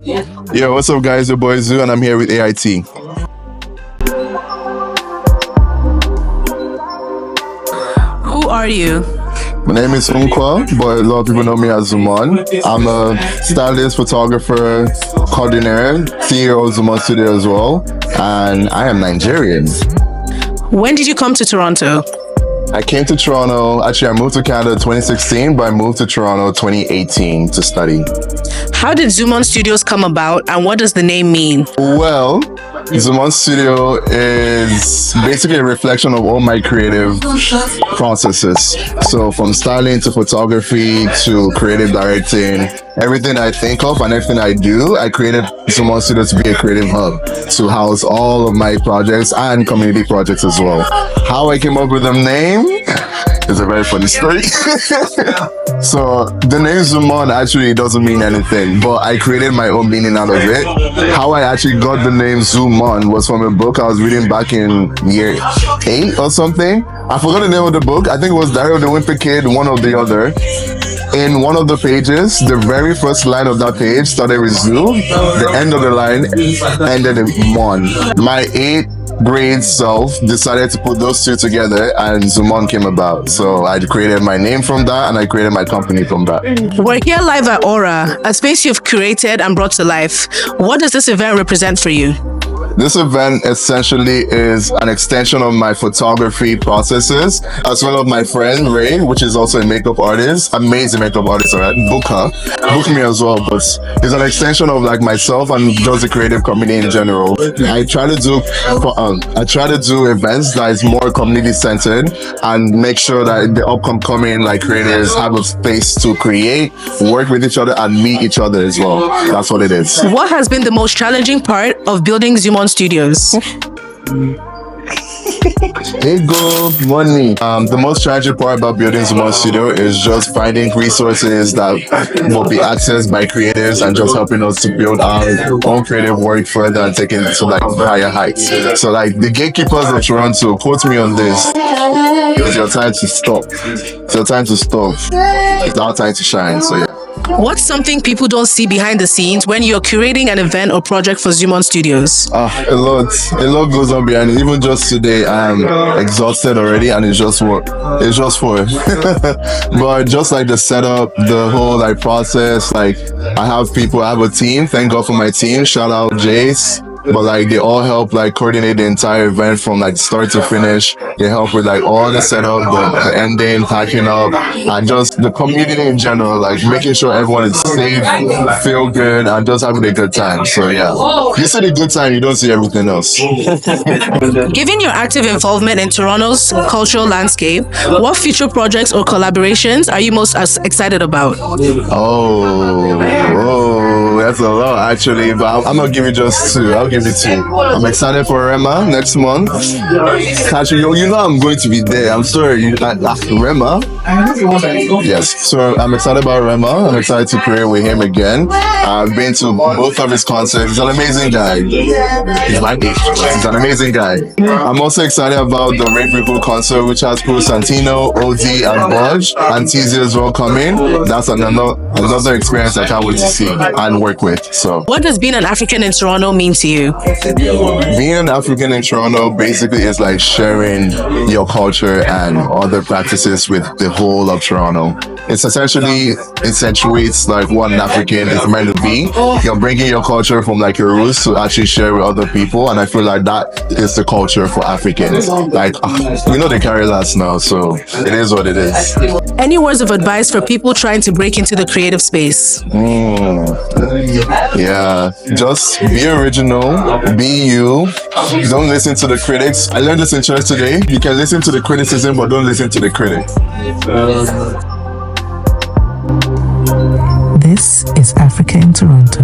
Yo, what's up guys, your boy Zoo and I'm here with AIT. Who are you? My name is Unkwa, but a lot of people know me as Zumon. I'm a stylist, photographer, coordinator, CEO of ZUMONSTUDIO as well, and I am Nigerian. When did you come to Toronto? I came to Toronto, actually I moved to Canada in 2016, but I moved to Toronto 2018 to study. How did Zumon Studios come about and what does the name mean? Well, ZUMONSTUDIO is basically a reflection of all my creative processes. So from styling to photography to creative directing, everything I think of and everything I do, I created ZUMONSTUDIO to be a creative hub to house all of my projects and community projects as well. How I came up with the name is a very funny story. So the name Zumon actually doesn't mean anything, but I created my own meaning out of it. How I actually got the name Zumon was from a book I was reading back in year 8 or something. I forgot the name of the book. I think it was Diary of the Wimpy Kid, one or the other. In one of the pages, the very first line of that page started with Zoo. The end of the line ended in Mon. My 8th grade self decided to put those two together and Zumon came about. So I created my name from that and I created my company from that. We're here live at Aura, a space you've created and brought to life. What does this event represent for you? This event essentially is an extension of my photography processes, as well as my friend Ray, which is also a makeup artist, amazing makeup artist, alright, book me as well, but it's an extension of like myself and just the creative community in general. I try to do events that is more community centered and make sure that the upcoming like creators have a space to create, work with each other and meet each other as well. That's what it is. What has been the most challenging part of building Zumon Studios? Ego, money. The most tragic part about building ZUMONSTUDIO is just finding resources that will be accessed by creatives and just helping us to build our own creative work further and taking it to like higher heights. So like the gatekeepers of Toronto, quote me on this. It's your time to stop. It's your time to stop. It's our time to shine. So yeah. What's something people don't see behind the scenes when you're curating an event or project for Zumon Studios? A lot goes on behind it. Even just today, I'm exhausted already, and it's just for. But just like the setup, the whole like process, like I have a team. Thank God for my team. Shout out Jace. But like they all help like coordinate the entire event from like start to finish. They help with like all the setup, the ending, packing up, and just the community in general, like making sure everyone is safe, feel good, and just having a good time. So yeah, you see the good time, you don't see everything else. Given your active involvement in Toronto's cultural landscape, what future projects or collaborations are you most excited about? Oh, that's a lot actually, but I'm gonna give you just two. I'll give it to you. I'm excited for Rema next month. Actually, you know I'm going to be there. I'm sorry, Rema? Yes, so I'm excited about Rema. I'm excited to create with him again. I've been to both of his concerts. He's an amazing guy. He's my age. He's an amazing guy. I'm also excited about the Rape People concert, which has Pro Santino, OD, and Budge, and TZ as well coming. That's another experience I can't wait to see and work with. So, what does being an African in Toronto mean to you? Being an African in Toronto basically is like sharing your culture and other practices with the whole of Toronto. It's essentially accentuates like what an African is meant to be. You're bringing your culture from like your roots to actually share with other people, and I feel like that is the culture for Africans. Like we know they carry last now, so it is what it is. Any words of advice for people trying to break into the creative space? Yeah, just be original, be you. Don't listen to the critics. I learned this in church today. You can listen to the criticism, but don't listen to the critic. This is Africa in Toronto.